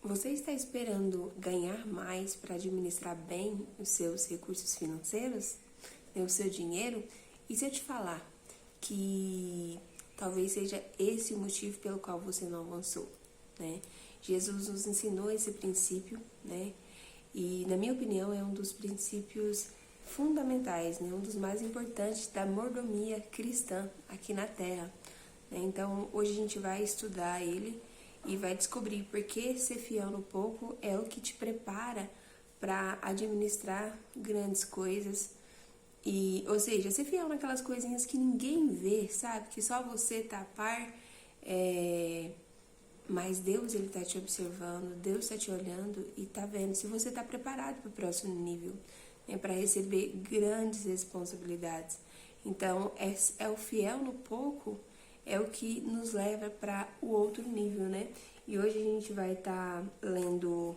Você está esperando ganhar mais para administrar bem os seus recursos financeiros, né, o seu dinheiro? E se eu te falar que talvez seja esse o motivo pelo qual você não avançou, né? Jesus nos ensinou esse princípio, né? E, na minha opinião, é um dos princípios fundamentais, né? Um dos mais importantes da mordomia cristã aqui na Terra, né? Então, hoje a gente vai estudar ele e vai descobrir por que ser fiel no pouco é o que te prepara para administrar grandes coisas. E, ou seja, ser fiel naquelas coisinhas que ninguém vê, sabe? Que só você tá a par, mas Deus, ele tá te observando, Deus tá te olhando e tá vendo se você tá preparado para o próximo nível, né? Para receber grandes responsabilidades. Então, é o fiel no pouco, é o que nos leva para o outro nível, né? E hoje a gente vai estar lendo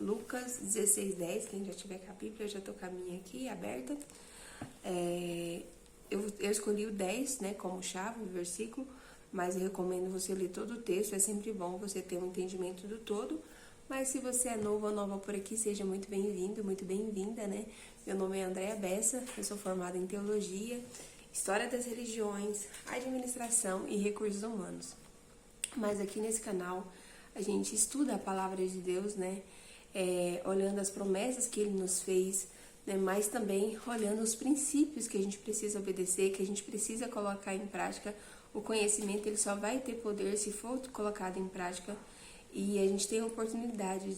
Lucas 16:10. Quem já tiver com a Bíblia, eu já tô com a minha aqui aberta. Eu escolhi o 10, né, como chave, o versículo, mas eu recomendo você ler todo o texto. É sempre bom você ter um entendimento do todo. Mas se você é novo ou nova por aqui, seja muito bem-vindo, muito bem-vinda, né? Meu nome é Andréa Bessa, eu sou formada em Teologia, História das Religiões, Administração e Recursos Humanos. Mas aqui nesse canal a gente estuda a Palavra de Deus, né? Olhando as promessas que Ele nos fez, né? Mas também olhando os princípios que a gente precisa obedecer, que a gente precisa colocar em prática. O conhecimento ele só vai ter poder se for colocado em prática, e a gente tem a oportunidade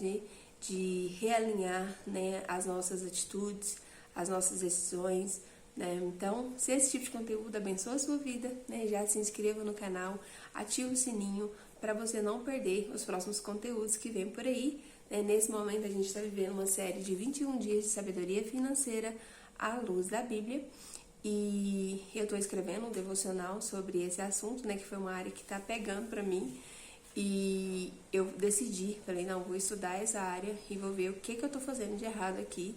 de realinhar, né, as nossas atitudes, as nossas decisões, né? Então, se esse tipo de conteúdo abençoa a sua vida, né, já se inscreva no canal, ative o sininho para você não perder os próximos conteúdos que vem por aí, né? Nesse momento a gente está vivendo uma série de 21 dias de sabedoria financeira à luz da Bíblia. E eu estou escrevendo um devocional sobre esse assunto, né, que foi uma área que está pegando para mim. E eu decidi, falei, não, vou estudar essa área e vou ver o que eu estou fazendo de errado aqui,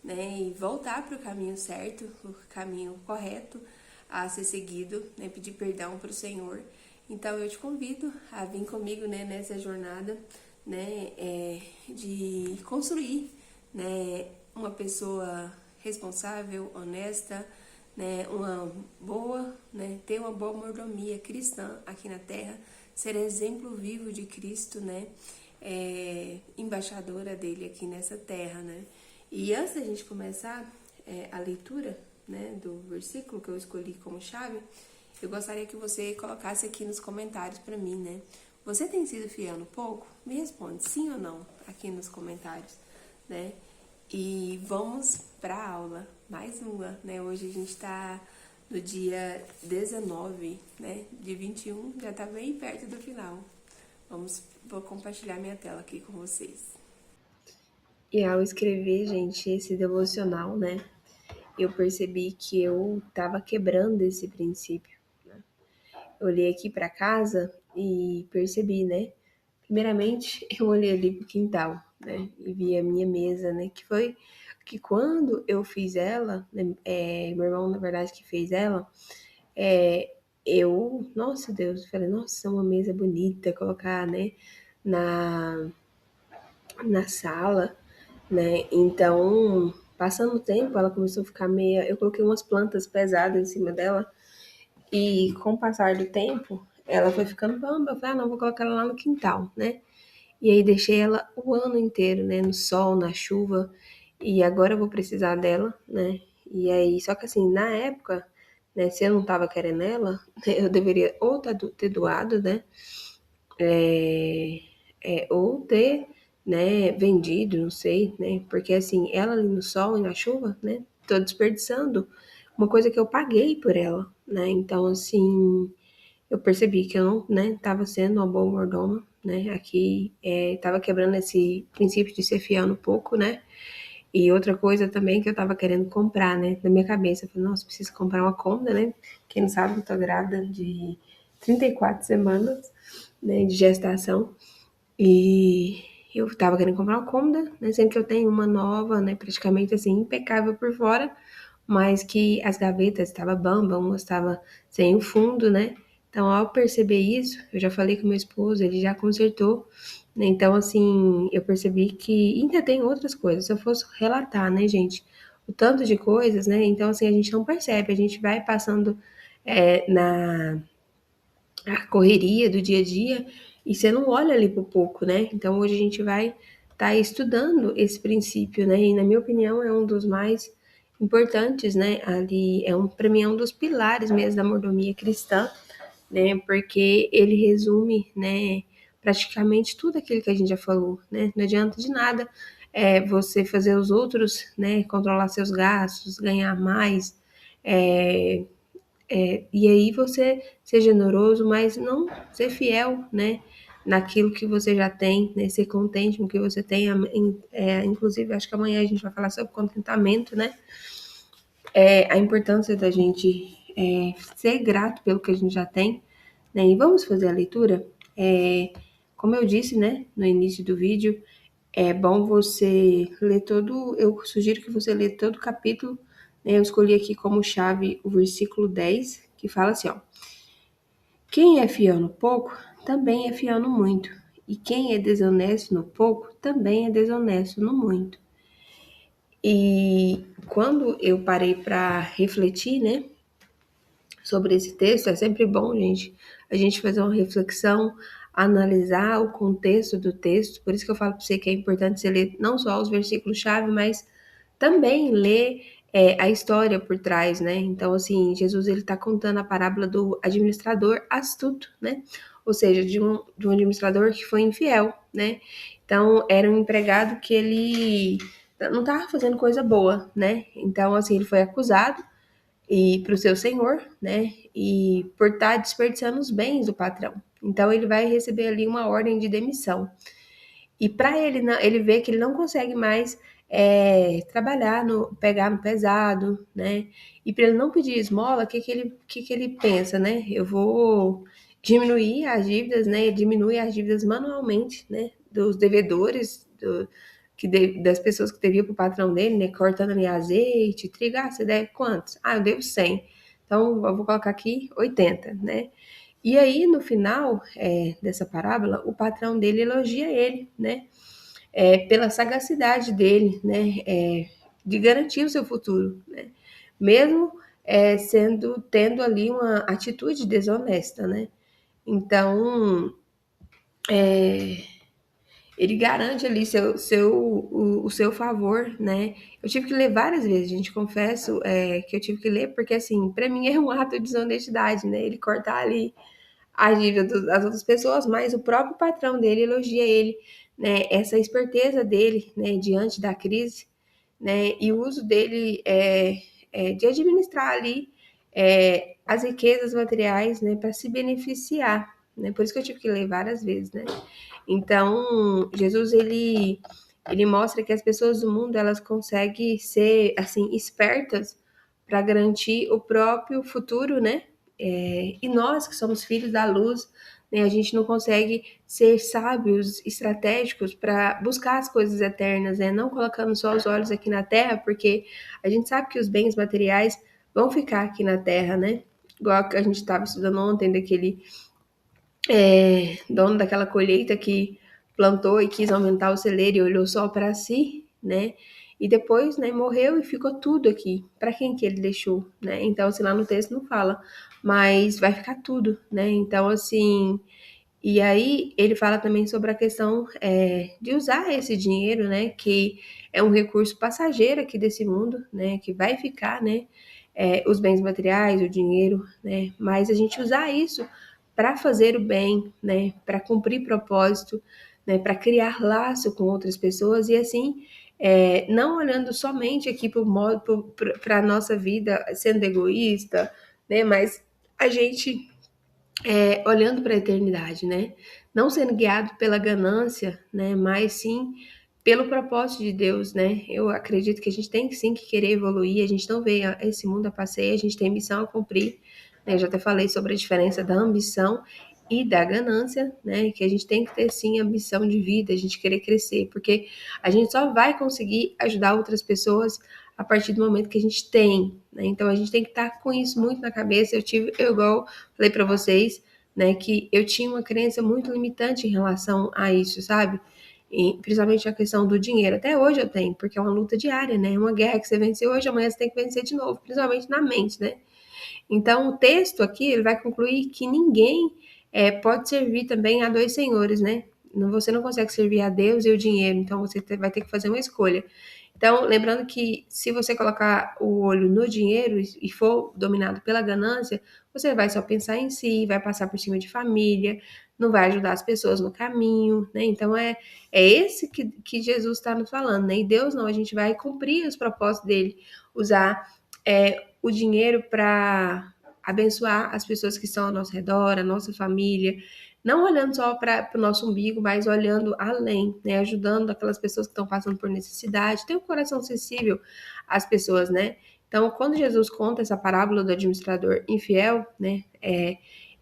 né, e voltar para o caminho certo, o caminho correto a ser seguido, né, pedir perdão para o Senhor. Então eu te convido a vir comigo, né, nessa jornada, né, de construir, né, uma pessoa responsável, honesta, né, ter uma boa mordomia cristã aqui na Terra, ser exemplo vivo de Cristo, né, embaixadora dele aqui nessa Terra, né. E antes da gente começar a leitura, né, do versículo que eu escolhi como chave, eu gostaria que você colocasse aqui nos comentários para mim, né. Você tem sido fiel no pouco? Me responde sim ou não aqui nos comentários, né. E vamos para a aula, mais uma, né? Hoje a gente está no dia 19, né? De 21, já está bem perto do final. Vou compartilhar minha tela aqui com vocês. E ao escrever, gente, esse devocional, né? Eu percebi que eu estava quebrando esse princípio, né? Eu olhei aqui para casa e percebi, né? Primeiramente, eu olhei ali pro quintal, né, e vi a minha mesa, né, que foi que quando eu fiz ela, né, meu irmão, na verdade, que fez ela, nossa Deus, eu falei, nossa, uma mesa bonita, colocar, né, na, na sala, né, então, passando o tempo, ela começou a ficar meia, eu coloquei umas plantas pesadas em cima dela, e com o passar do tempo, ela foi ficando bamba, eu falei, não, vou colocar ela lá no quintal, né, e aí deixei ela o ano inteiro, né, no sol, na chuva, e agora eu vou precisar dela, né? E aí, só que assim, na época, né, se eu não tava querendo ela, eu deveria ou ter doado, né? Ou ter, né, vendido, não sei, né? Porque assim, ela ali no sol e na chuva, né? Tô desperdiçando uma coisa que eu paguei por ela, né? Então, assim, eu percebi que eu não, né, estava sendo uma boa mordoma, né, aqui estava quebrando esse princípio de ser fiel no pouco, né, e outra coisa também que eu estava querendo comprar, né, na minha cabeça, eu falei, nossa, preciso comprar uma Kombi, né, quem não sabe, eu tô grávida de 34 semanas, né, de gestação, e eu estava querendo comprar uma Kombi, né, sendo que eu tenho uma nova, né, praticamente assim, impecável por fora, mas que as gavetas estavam bamba, uma estava sem o fundo, né? Então, ao perceber isso, eu já falei com meu esposo, ele já consertou, né? Então, assim, eu percebi que ainda tem outras coisas. Se eu fosse relatar, né, gente, o tanto de coisas, né? Então, assim, a gente não percebe, a gente vai passando na a correria do dia a dia e você não olha ali pro pouco, né? Então, hoje a gente vai estar estudando esse princípio, né? E, na minha opinião, é um dos mais importantes, né? Ali, para mim, é um dos pilares mesmo da mordomia cristã, né? Porque ele resume, né, praticamente tudo aquilo que a gente já falou, né? Não adianta de nada você fazer os outros, né, controlar seus gastos, ganhar mais, é, e aí você ser generoso, mas não ser fiel, né, naquilo que você já tem, né, ser contente com o que você tem. Inclusive, acho que amanhã a gente vai falar sobre contentamento, né? A importância da gente ser grato pelo que a gente já tem, né? E vamos fazer a leitura? Como eu disse, né, no início do vídeo, é bom você ler todo, eu sugiro que você lê todo o capítulo, né? Eu escolhi aqui como chave o versículo 10, que fala assim, ó: quem é fiel no pouco, também é fiel no muito, e quem é desonesto no pouco, também é desonesto no muito. E quando eu parei para refletir, né, sobre esse texto, é sempre bom, gente, a gente fazer uma reflexão, analisar o contexto do texto. Por isso que eu falo para você que é importante você ler não só os versículos-chave, mas também ler a história por trás, né? Então, assim, Jesus ele está contando a parábola do administrador astuto, né? Ou seja, de um administrador que foi infiel, né? Então, era um empregado que ele não estava fazendo coisa boa, né? Então, assim, ele foi acusado e para o seu senhor, né? E por estar desperdiçando os bens do patrão. Então ele vai receber ali uma ordem de demissão. E para ele, ele vê que ele não consegue mais trabalhar, pegar no pesado, né? E para ele não pedir esmola, o que ele pensa, né? Eu vou diminuir as dívidas, né? Ele diminui as dívidas manualmente, né? Dos devedores, das pessoas que deviam para o patrão dele, né? Cortando ali azeite, trigo. Ah, você deve quantos? Ah, eu devo 100. Então, eu vou colocar aqui 80, né? E aí, no final dessa parábola, o patrão dele elogia ele, né? Pela sagacidade dele, né? De garantir o seu futuro, né? Mesmo tendo ali uma atitude desonesta, né? Então, ele garante ali o seu favor, né? Eu tive que ler várias vezes, gente, confesso que eu tive que ler, porque, assim, para mim é um ato de desonestidade, né? Ele cortar ali a dívida das outras pessoas, mas o próprio patrão dele elogia ele, né? Essa esperteza dele, né? Diante da crise, né? E o uso dele de administrar ali as riquezas materiais, né? Para se beneficiar, né? Por isso que eu tive que ler várias vezes, né? Então, Jesus, ele mostra que as pessoas do mundo, elas conseguem ser, assim, espertas para garantir o próprio futuro, né? E nós, que somos filhos da luz, né, a gente não consegue ser sábios, estratégicos para buscar as coisas eternas, né? Não colocando só os olhos aqui na terra, porque a gente sabe que os bens materiais vão ficar aqui na terra, né? Igual a gente estava estudando ontem daquele dono daquela colheita que plantou e quis aumentar o celeiro e olhou só para si, né? E depois, né, morreu e ficou tudo aqui. Para quem que ele deixou, né? Então, assim, lá no texto não fala, mas vai ficar tudo, né? Então, assim, e aí ele fala também sobre a questão de usar esse dinheiro, né? Que é um recurso passageiro aqui desse mundo, né? Que vai ficar, né? Os bens materiais, o dinheiro, né? Mas a gente usar isso para fazer o bem, né? Para cumprir propósito, né? Para criar laço com outras pessoas e assim não olhando somente aqui para a nossa vida, sendo egoísta, né? Mas a gente olhando para a eternidade, né? Não sendo guiado pela ganância, né? Mas sim pelo propósito de Deus, né? Eu acredito que a gente tem sim que querer evoluir, a gente não vê esse mundo a passeio, a gente tem missão a cumprir, né? Eu já até falei sobre a diferença da ambição e da ganância, né? Que a gente tem que ter sim ambição de vida, a gente querer crescer, porque a gente só vai conseguir ajudar outras pessoas a partir do momento que a gente tem, né? Então a gente tem que estar com isso muito na cabeça. Eu igual falei para vocês né? Que eu tinha uma crença muito limitante em relação a isso, sabe? E, principalmente a questão do dinheiro. Até hoje eu tenho, porque é uma luta diária, né? É uma guerra que você venceu hoje, amanhã você tem que vencer de novo, principalmente na mente, né? Então, o texto aqui ele vai concluir que ninguém pode servir também a dois senhores, né? Você não consegue servir a Deus e o dinheiro, então você vai ter que fazer uma escolha. Então, lembrando que se você colocar o olho no dinheiro e for dominado pela ganância, você vai só pensar em si, vai passar por cima de família, não vai ajudar as pessoas no caminho, né? Então, é esse que Jesus está nos falando, né? E Deus não, a gente vai cumprir os propósitos dele, usar o dinheiro para abençoar as pessoas que estão ao nosso redor, a nossa família, não olhando só para o nosso umbigo, mas olhando além, né? Ajudando aquelas pessoas que estão passando por necessidade, ter um coração sensível às pessoas, né? Então, quando Jesus conta essa parábola do administrador infiel, né?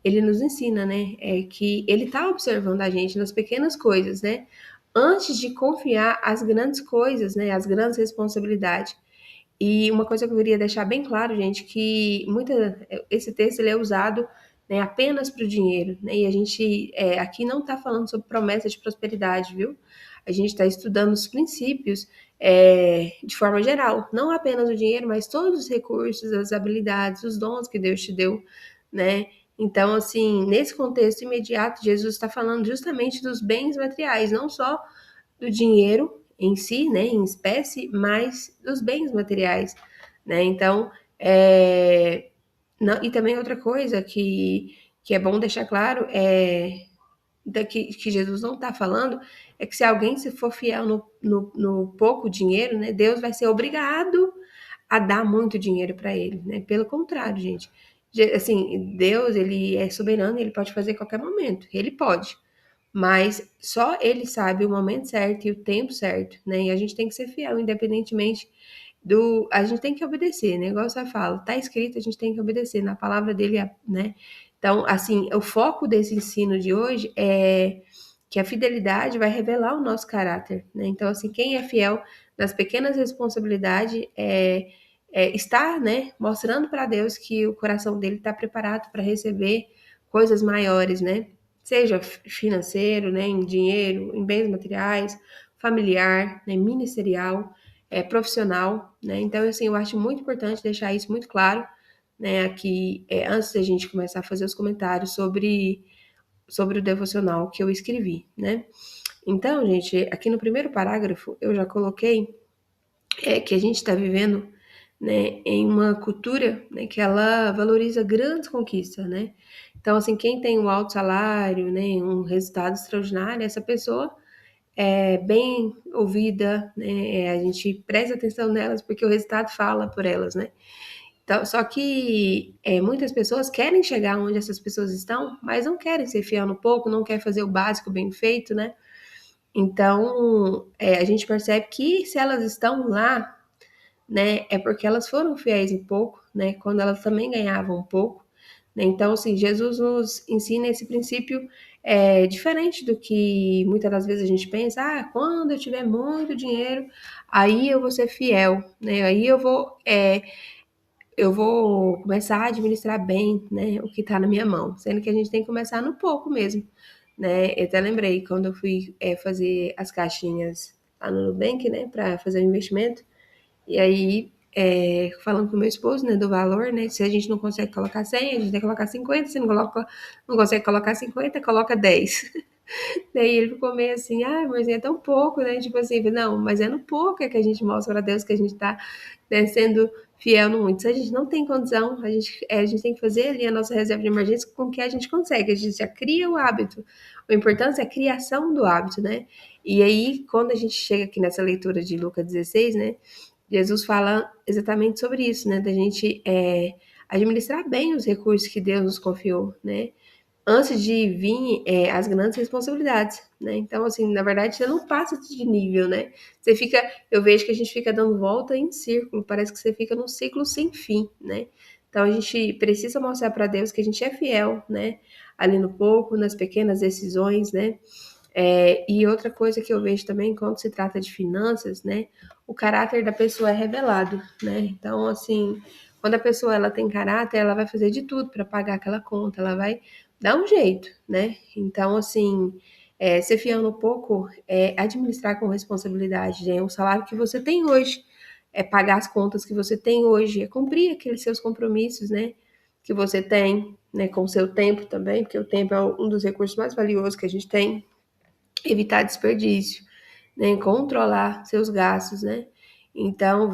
Ele nos ensina, né? Que ele está observando a gente nas pequenas coisas, né? Antes de confiar as grandes coisas, né? As grandes responsabilidades. E uma coisa que eu queria deixar bem claro, gente, que esse texto ele é usado, né, apenas para o dinheiro, né? E a gente aqui não está falando sobre promessa de prosperidade, viu? A gente está estudando os princípios de forma geral, não apenas o dinheiro, mas todos os recursos, as habilidades, os dons que Deus te deu, né? Então, assim, nesse contexto imediato, Jesus está falando justamente dos bens materiais, não só do dinheiro em si, né, em espécie, mas dos bens materiais, né? Então, não, e também outra coisa que é bom deixar claro que Jesus não está falando é que se alguém se for fiel no pouco dinheiro, né, Deus vai ser obrigado a dar muito dinheiro para ele, né? Pelo contrário, gente. Assim, Deus, ele é soberano, ele pode fazer a qualquer momento. Ele pode. Mas só ele sabe o momento certo e o tempo certo, né? E a gente tem que ser fiel, independentemente do. A gente tem que obedecer, né? Igual você fala, tá escrito, a gente tem que obedecer na palavra dele, né? Então, assim, o foco desse ensino de hoje é que a fidelidade vai revelar o nosso caráter, né? Então, assim, quem é fiel nas pequenas responsabilidades está, né, mostrando para Deus que o coração dele está preparado para receber coisas maiores, né? Seja financeiro, né, em dinheiro, em bens materiais, familiar, né, ministerial, profissional, né? Então, assim, eu acho muito importante deixar isso muito claro, né, aqui, antes da gente começar a fazer os comentários sobre o devocional que eu escrevi, né? Então, gente, aqui no primeiro parágrafo eu já coloquei que a gente está vivendo, né, em uma cultura, né, que ela valoriza grandes conquistas, né? Então, assim, quem tem um alto salário, né, um resultado extraordinário, essa pessoa é bem ouvida, né? A gente presta atenção nelas porque o resultado fala por elas, né? Então, só que muitas pessoas querem chegar onde essas pessoas estão, mas não querem ser fiel no pouco, não querem fazer o básico bem feito, né? Então, a gente percebe que se elas estão lá, né, é porque elas foram fiéis em pouco, né, quando elas também ganhavam um pouco, né? Então, assim, Jesus nos ensina esse princípio diferente do que muitas das vezes a gente pensa, quando eu tiver muito dinheiro, aí eu vou ser fiel, né, aí eu vou começar a administrar bem, né, o que está na minha mão, sendo que a gente tem que começar no pouco mesmo, né? Eu até lembrei quando eu fui fazer as caixinhas lá no Nubank, né, para fazer o investimento, e aí falando com o meu esposo, né, do valor, né, se a gente não consegue colocar 100, a gente tem que colocar 50, se não consegue colocar 50, coloca 10. Daí ele ficou meio assim, mas é tão pouco, né? Tipo assim, não, mas é no pouco que a gente mostra para Deus que a gente tá, né, sendo fiel no muito. Se a gente não tem condição, a gente tem que fazer ali a nossa reserva de emergência com o que a gente consegue. A gente já cria o hábito. O importante é a criação do hábito, né? E aí, quando a gente chega aqui nessa leitura de Lucas 16, né? Jesus fala exatamente sobre isso, né? Da gente administrar bem os recursos que Deus nos confiou, né? Antes de vir as grandes responsabilidades, né? Então, assim, na verdade, você não passa de nível, né? Eu vejo que a gente fica dando volta em círculo, parece que você fica num ciclo sem fim, né? Então, a gente precisa mostrar para Deus que a gente é fiel, né? Ali no pouco, nas pequenas decisões, né? E outra coisa que eu vejo também, quando se trata de finanças, né? O caráter da pessoa é revelado, né? Então, assim, quando a pessoa ela tem caráter, ela vai fazer de tudo para pagar aquela conta, ela vai dá um jeito, né? Então, assim, ser fiel no pouco é administrar com responsabilidade, né? O salário que você tem hoje, é pagar as contas que você tem hoje, é cumprir aqueles seus compromissos, né? Que você tem, né? Com o seu tempo também, porque o tempo é um dos recursos mais valiosos que a gente tem. Evitar desperdício, né? Controlar seus gastos, né? Então,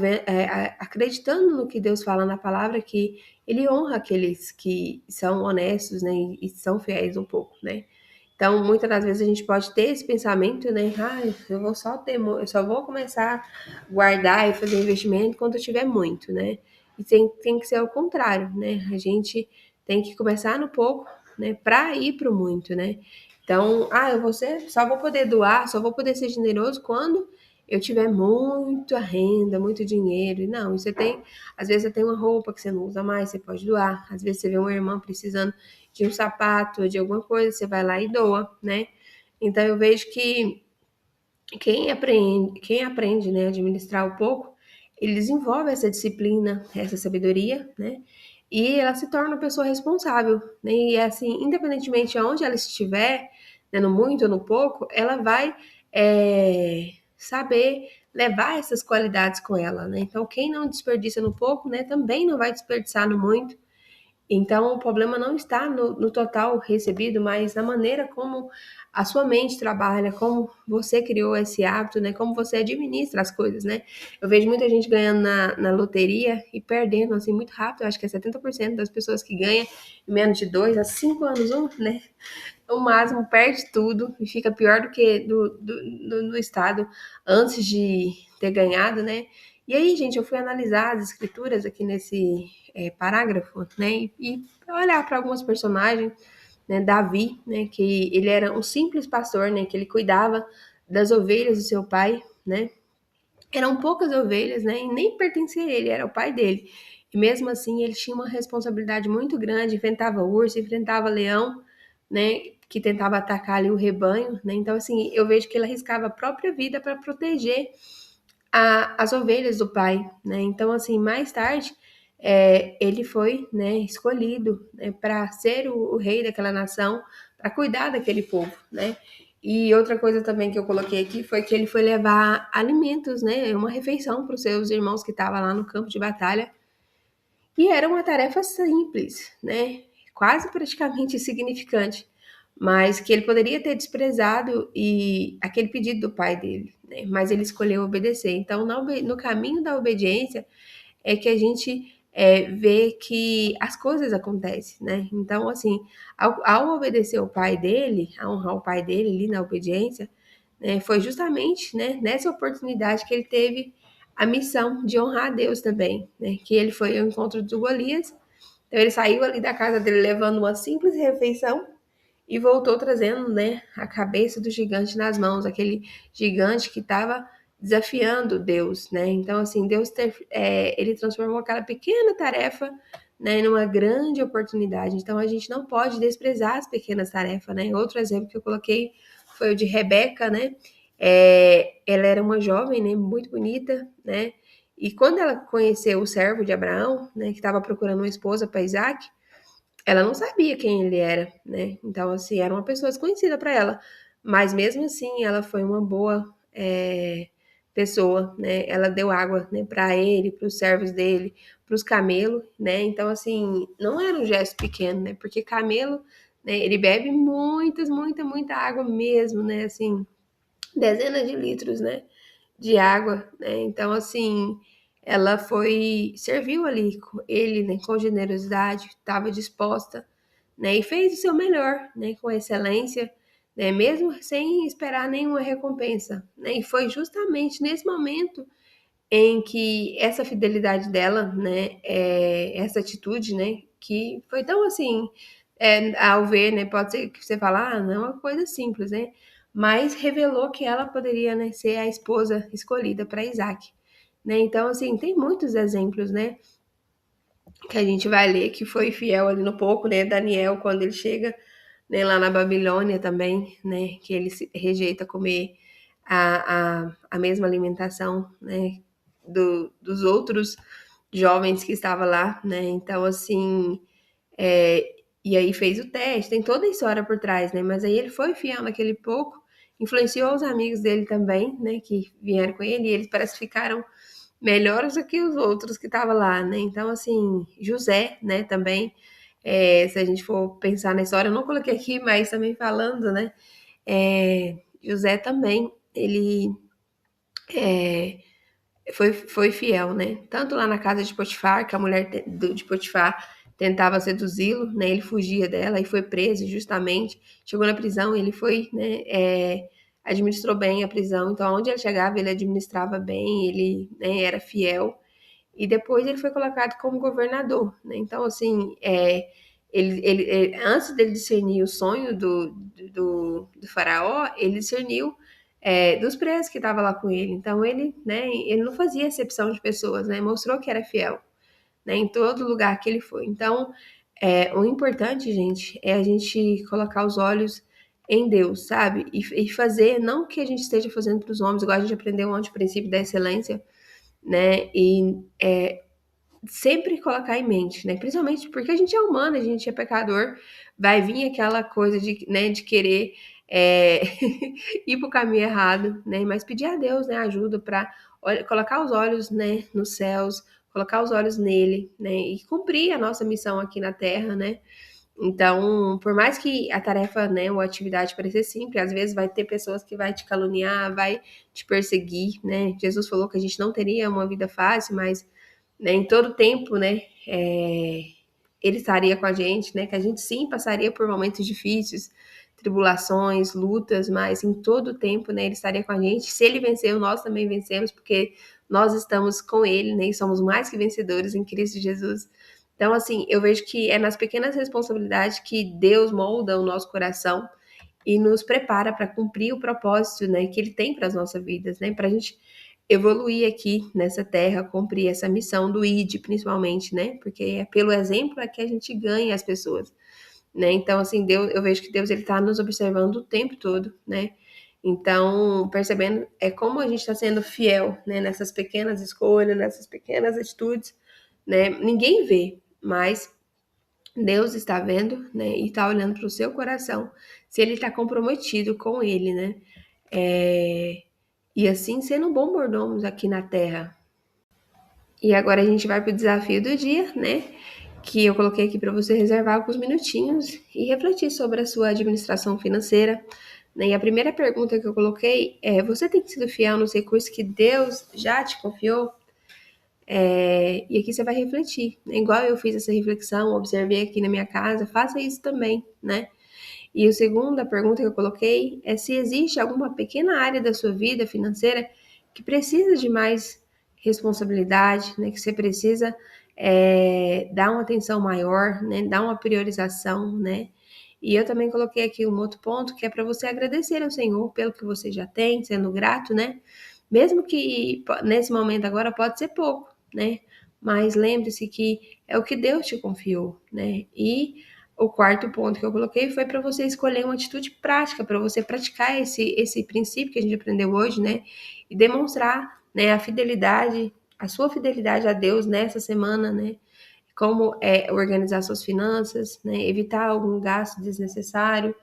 acreditando no que Deus fala na palavra, que Ele honra aqueles que são honestos, né? E são fiéis um pouco, né? Então, muitas das vezes a gente pode ter esse pensamento, né? Ah, eu só vou começar a guardar e fazer investimento quando eu tiver muito, né? E tem que ser o contrário, né? A gente tem que começar no pouco, né? Para ir para o muito, né? Então, só vou poder doar, só vou poder ser generoso quando eu tiver muita renda, muito dinheiro. Não, às vezes você tem uma roupa que você não usa mais, você pode doar. Às vezes você vê uma irmã precisando de um sapato, de alguma coisa, você vai lá e doa, né? Então eu vejo que quem aprende, né, a administrar o pouco, ele desenvolve essa disciplina, essa sabedoria, né? E ela se torna uma pessoa responsável, né? E assim, independentemente de onde ela estiver, né, no muito ou no pouco, ela vai saber levar essas qualidades com ela, né? Então, quem não desperdiça no pouco, né, também não vai desperdiçar no muito. Então, o problema não está no total recebido, mas na maneira como a sua mente trabalha, como você criou esse hábito, né? Como você administra as coisas, né? Eu vejo muita gente ganhando na loteria e perdendo, assim, muito rápido. Eu acho que é 70% das pessoas que ganham em menos de 2 a 5 anos, né? No máximo, perde tudo e fica pior do que no estado antes de ter ganhado, né? E aí, gente, eu fui analisar as escrituras aqui nesse parágrafo, né? E olhar para alguns personagens, né? Davi, né? Que ele era um simples pastor, né? Que ele cuidava das ovelhas do seu pai, né? Eram poucas ovelhas, né? E nem pertencia a ele, era o pai dele. E mesmo assim, ele tinha uma responsabilidade muito grande, enfrentava urso, enfrentava leão, né? Que tentava atacar ali o rebanho, né? Então, assim, eu vejo que ele arriscava a própria vida para proteger as ovelhas do pai, né? Então, assim, mais tarde, ele foi, né, escolhido, né, para ser o rei daquela nação, para cuidar daquele povo, né? E outra coisa também que eu coloquei aqui foi que ele foi levar alimentos, né, uma refeição para os seus irmãos que estavam lá no campo de batalha. E era uma tarefa simples, né? Quase praticamente insignificante, mas que ele poderia ter desprezado e aquele pedido do pai dele, né? Mas ele escolheu obedecer. Então, no caminho da obediência é que a gente vê que as coisas acontecem, né? Então, assim, ao obedecer o pai dele, a honrar o pai dele ali na obediência, né, foi justamente, né, nessa oportunidade que ele teve a missão de honrar a Deus também, né? Que ele foi ao encontro do Golias. Então ele saiu ali da casa dele levando uma simples refeição e voltou trazendo, né, a cabeça do gigante nas mãos, aquele gigante que estava desafiando Deus, né? Então assim, ele transformou aquela pequena tarefa, né, numa grande oportunidade. Então a gente não pode desprezar as pequenas tarefas, né? Outro exemplo que eu coloquei foi o de Rebeca, né? Ela era uma jovem, né, muito bonita, né? E quando ela conheceu o servo de Abraão, né, que estava procurando uma esposa para Isaac, ela não sabia quem ele era, né? Então, assim, era uma pessoa desconhecida para ela. Mas mesmo assim, ela foi uma boa pessoa, né? Ela deu água, né, para ele, para os servos dele, para os camelos, né? Então, assim, não era um gesto pequeno, né? Porque camelo, né, ele bebe muita água mesmo, né? Assim, dezenas de litros, né, de água, né? Então, assim, ela serviu ali ele, né, com generosidade, estava disposta, né, e fez o seu melhor, né, com excelência, né, mesmo sem esperar nenhuma recompensa, né? E foi justamente nesse momento em que essa fidelidade dela, né, essa atitude, né, que foi tão assim, ao ver, né, pode ser que você fala, não é uma coisa simples, né, mas revelou que ela poderia, né, ser a esposa escolhida para Isaac, né, então, assim, tem muitos exemplos, né, que a gente vai ler que foi fiel ali no pouco, né, Daniel, quando ele chega, né, lá na Babilônia também, né, que ele rejeita comer a mesma alimentação, né, dos outros jovens que estavam lá, né? Então, assim, E aí fez o teste, tem toda a história por trás, né? Mas aí ele foi fiel naquele pouco, influenciou os amigos dele também, né? Que vieram com ele, e eles parece que ficaram melhores do que os outros que estavam lá, né? Então, assim, José, né, também, se a gente for pensar na história, eu não coloquei aqui, mas também falando, né? José também, ele foi fiel, né? Tanto lá na casa de Potifar, que a mulher de Potifar tentava seduzi-lo, né? Ele fugia dela e foi preso justamente. Chegou na prisão, ele foi, né? Administrou bem a prisão. Então, onde ele chegava, ele administrava bem, ele, né, era fiel. E depois ele foi colocado como governador, né? Então, assim, antes dele discernir o sonho do faraó, ele discerniu dos presos que estavam lá com ele. Então, ele, né, ele não fazia exceção de pessoas, né? Mostrou que era fiel, né, em todo lugar que ele foi. Então, o importante, gente, é a gente colocar os olhos em Deus, sabe? E fazer, não que a gente esteja fazendo para os homens, igual a gente aprendeu ontem o princípio da excelência, né? E sempre colocar em mente, né? Principalmente porque a gente é humano, a gente é pecador, vai vir aquela coisa de, né, de querer ir para o caminho errado, né? Mas pedir a Deus, né, ajuda para colocar os olhos, né, nos céus, colocar os olhos nele, né, e cumprir a nossa missão aqui na Terra, né? Então, por mais que a tarefa, né, ou a atividade pareça simples, às vezes vai ter pessoas que vai te caluniar, vai te perseguir, né? Jesus falou que a gente não teria uma vida fácil, mas, né, em todo tempo, né, ele estaria com a gente, né? Que a gente sim passaria por momentos difíceis, tribulações, lutas, mas em todo tempo, né, ele estaria com a gente. Se ele venceu, nós também vencemos, porque nós estamos com ele, né? E somos mais que vencedores em Cristo Jesus. Então, assim, eu vejo que é nas pequenas responsabilidades que Deus molda o nosso coração e nos prepara para cumprir o propósito, né, que Ele tem para as nossas vidas, né, para a gente evoluir aqui nessa terra, cumprir essa missão do ID, principalmente, né, porque é pelo exemplo é que a gente ganha as pessoas, né. Então, assim, Deus, eu vejo que Deus ele está nos observando o tempo todo, né. Então, percebendo como a gente está sendo fiel, né, nessas pequenas escolhas, nessas pequenas atitudes, né. Ninguém vê, mas Deus está vendo, né, e está olhando para o seu coração, se ele está comprometido com ele, né? E assim sendo um bom mordomo aqui na terra. E agora a gente vai para o desafio do dia, né? Que eu coloquei aqui para você reservar alguns minutinhos e refletir sobre a sua administração financeira. Né? E a primeira pergunta que eu coloquei é: você tem sido fiel nos recursos que Deus já te confiou? E aqui você vai refletir. Né? Igual eu fiz essa reflexão, observei aqui na minha casa, faça isso também, né? E a segunda pergunta que eu coloquei é se existe alguma pequena área da sua vida financeira que precisa de mais responsabilidade, né? Que você precisa dar uma atenção maior, né? Dar uma priorização, né? E eu também coloquei aqui um outro ponto que é para você agradecer ao Senhor pelo que você já tem, sendo grato, né? Mesmo que nesse momento agora pode ser pouco, né? Mas lembre-se que é o que Deus te confiou, né? E o quarto ponto que eu coloquei foi para você escolher uma atitude prática, para você praticar esse princípio que a gente aprendeu hoje, né? E demonstrar, né, a sua fidelidade a Deus nessa semana, né? Como organizar suas finanças, né? Evitar algum gasto desnecessário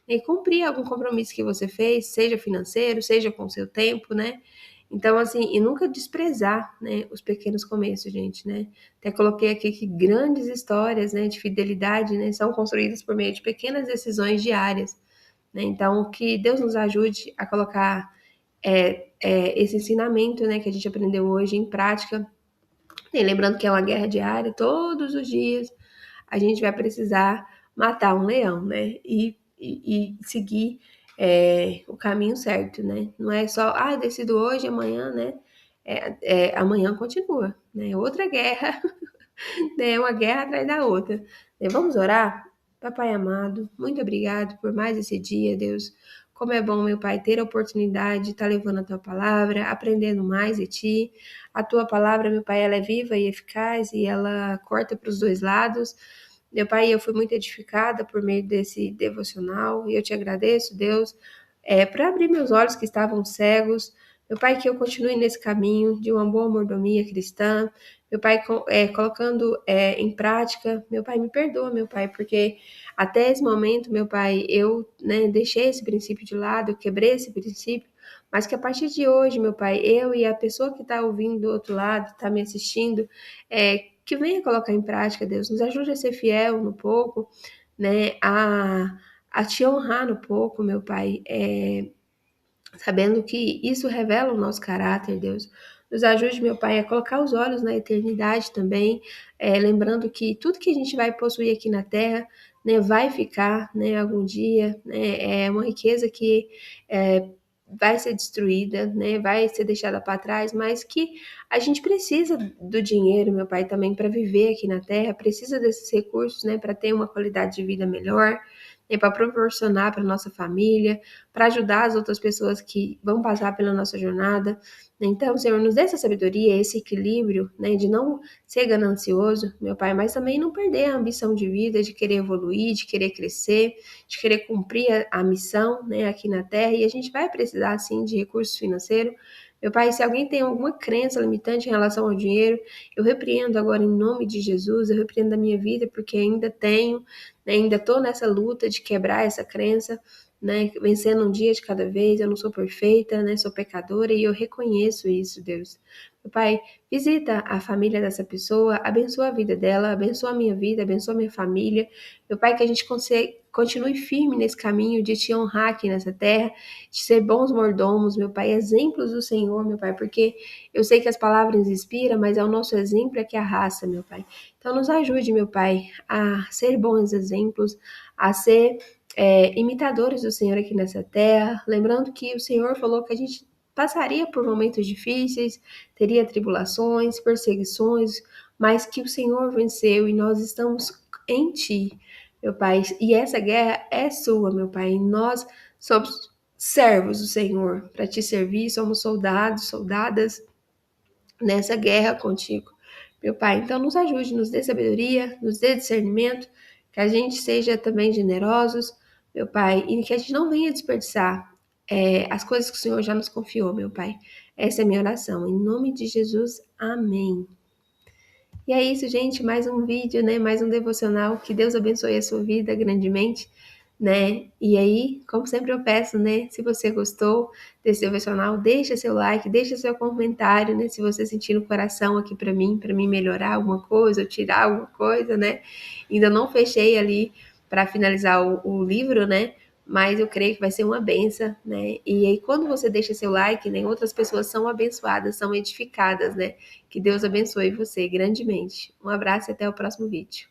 e cumprir algum compromisso que você fez, seja financeiro, seja com o seu tempo, né? Então, assim, e nunca desprezar, né, os pequenos começos, gente, né? Até coloquei aqui que grandes histórias, né, de fidelidade, né, são construídas por meio de pequenas decisões diárias, né? Então, que Deus nos ajude a colocar esse ensinamento, né, que a gente aprendeu hoje em prática. E lembrando que é uma guerra diária, todos os dias a gente vai precisar matar um leão, né? E seguir o caminho certo, né? Não é só, decido hoje, amanhã, né? Amanhã continua, né? Outra guerra, né? Uma guerra atrás da outra. Vamos orar? Papai amado, muito obrigado por mais esse dia, Deus. Como é bom, meu Pai, ter a oportunidade de estar levando a Tua palavra, aprendendo mais de Ti. A Tua palavra, meu Pai, ela é viva e eficaz e ela corta para os dois lados. Meu Pai, eu fui muito edificada por meio desse devocional e eu te agradeço, Deus, para abrir meus olhos que estavam cegos. Meu Pai, que eu continue nesse caminho de uma boa mordomia cristã, meu Pai, colocando em prática. Meu Pai, me perdoa, meu Pai, porque até esse momento, meu Pai, eu, né, deixei esse princípio de lado, eu quebrei esse princípio, mas que a partir de hoje, meu Pai, eu e a pessoa que está ouvindo do outro lado, está me assistindo, que venha colocar em prática, Deus, nos ajude a ser fiel no pouco, né, a te honrar no pouco, meu Pai, sabendo que isso revela o nosso caráter, Deus. Nos ajude, meu Pai, a colocar os olhos na eternidade também, lembrando que tudo que a gente vai possuir aqui na terra, né, vai ficar, né, algum dia, né, é uma riqueza que vai ser destruída, né, vai ser deixada para trás, mas que a gente precisa do dinheiro, meu Pai, também para viver aqui na terra, precisa desses recursos, né, para ter uma qualidade de vida melhor, né, para proporcionar para nossa família, para ajudar as outras pessoas que vão passar pela nossa jornada. Então, Senhor, nos dê essa sabedoria, esse equilíbrio, né, de não ser ganancioso, meu Pai, mas também não perder a ambição de vida, de querer evoluir, de querer crescer, de querer cumprir a missão, né, aqui na Terra. E a gente vai precisar, sim, de recursos financeiros. Meu Pai, se alguém tem alguma crença limitante em relação ao dinheiro, eu repreendo agora em nome de Jesus, eu repreendo a minha vida, porque ainda tenho, né, ainda estou nessa luta de quebrar essa crença, né, vencendo um dia de cada vez. Eu não sou perfeita, né, sou pecadora e eu reconheço isso, Deus. Meu Pai, visita a família dessa pessoa, abençoa a vida dela, abençoa a minha vida, abençoa a minha família. Meu Pai, que a gente continue firme nesse caminho de te honrar aqui nessa terra, de ser bons mordomos, meu Pai, exemplos do Senhor, meu Pai, porque eu sei que as palavras inspiram, mas é o nosso exemplo que arrasta, meu Pai. Então nos ajude, meu Pai, a ser bons exemplos, a ser imitadores do Senhor aqui nessa terra, lembrando que o Senhor falou que a gente passaria por momentos difíceis, teria tribulações, perseguições, mas que o Senhor venceu e nós estamos em Ti, meu Pai. E essa guerra é sua, meu Pai. E nós somos servos do Senhor para Te servir, somos soldados, soldadas nessa guerra contigo, meu Pai. Então, nos ajude, nos dê sabedoria, nos dê discernimento, que a gente seja também generosos, meu Pai, e que a gente não venha desperdiçar as coisas que o Senhor já nos confiou, meu Pai. Essa é a minha oração. Em nome de Jesus, amém. E é isso, gente, mais um vídeo, né, mais um devocional, que Deus abençoe a sua vida grandemente, né, e aí, como sempre eu peço, né, se você gostou desse devocional, deixa seu like, deixa seu comentário, né, se você sentir no coração aqui para mim melhorar alguma coisa, ou tirar alguma coisa, né, ainda não fechei ali para finalizar o livro, né, mas eu creio que vai ser uma benção, né, e aí quando você deixa seu like, né, outras pessoas são abençoadas, são edificadas, né, que Deus abençoe você grandemente. Um abraço e até o próximo vídeo.